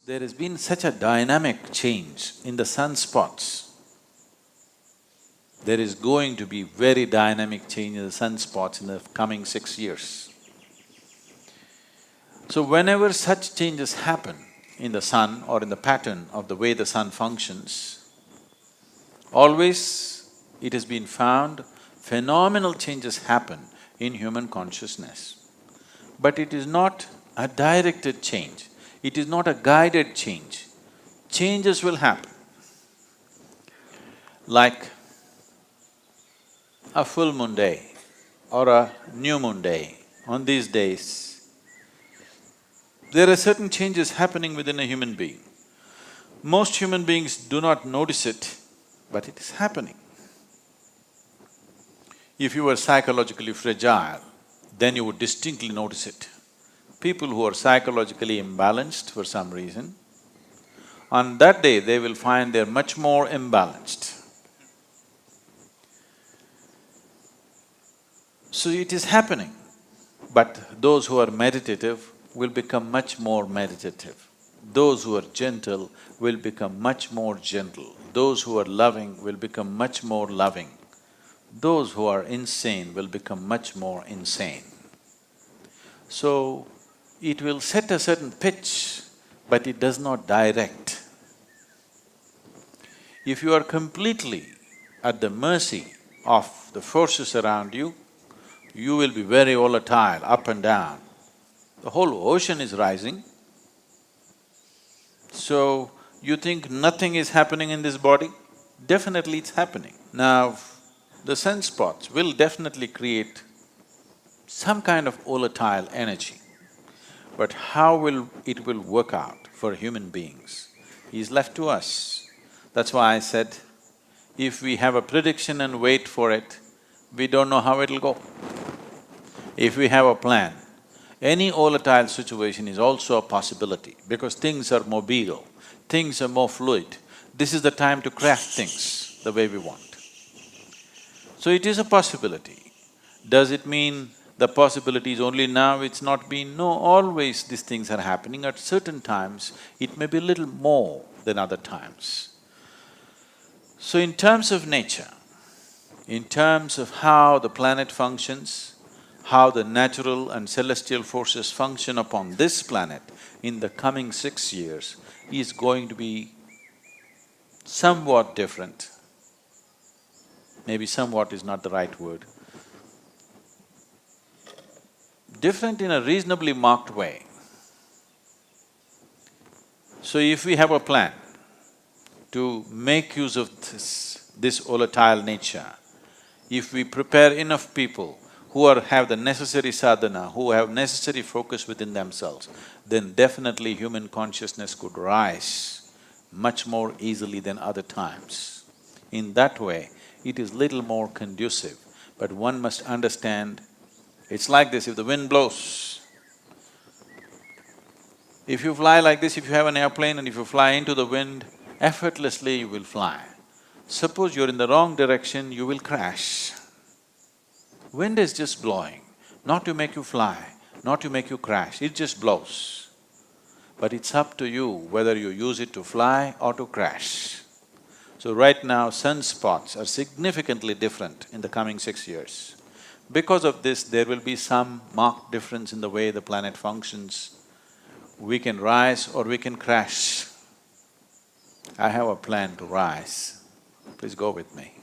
There has been such a dynamic change in the sunspots. There is going to be very dynamic change in the sunspots in the coming 6 years. So whenever such changes happen in the sun or in the pattern of the way the sun functions, always it has been found phenomenal changes happen in human consciousness. But it is not a directed change, it is not a guided change. Changes will happen. Like a full moon day or a new moon day, on these days, there are certain changes happening within a human being. Most human beings do not notice it, but it is happening. If you were psychologically fragile, then you would distinctly notice it. People who are psychologically imbalanced for some reason, on that day they will find they're much more imbalanced. So it is happening, but those who are meditative will become much more meditative. Those who are gentle will become much more gentle. Those who are loving will become much more loving. Those who are insane will become much more insane. So, it will set a certain pitch, but it does not direct. If you are completely at the mercy of the forces around you, you will be very volatile, up and down. The whole ocean is rising. So, you think nothing is happening in this body? Definitely it's happening. Now, the sunspots will definitely create some kind of volatile energy. But how it will work out for human beings is left to us. That's why I said, if we have a prediction and wait for it, we don't know how it'll go. If we have a plan, any volatile situation is also a possibility because things are mobile, things are more fluid. This is the time to craft things the way we want. So it is a possibility. Does it mean the possibility is only now, it's not been? No, always these things are happening. At certain times, it may be a little more than other times. So in terms of nature, in terms of how the planet functions, how the natural and celestial forces function upon this planet in the coming 6 years is going to be somewhat different. Maybe somewhat is not the right word. Different in a reasonably marked way. So if we have a plan to make use of this volatile nature, if we prepare enough people who have the necessary sadhana, who have necessary focus within themselves, then definitely human consciousness could rise much more easily than other times. In that way, it is little more conducive, but one must understand, it's like this, if the wind blows, if you fly like this, if you have an airplane and if you fly into the wind, effortlessly you will fly. Suppose you're in the wrong direction, you will crash. Wind is just blowing, not to make you fly, not to make you crash, it just blows. But it's up to you whether you use it to fly or to crash. So right now, sunspots are significantly different in the coming 6 years. Because of this, there will be some marked difference in the way the planet functions. We can rise or we can crash. I have a plan to rise. Please go with me.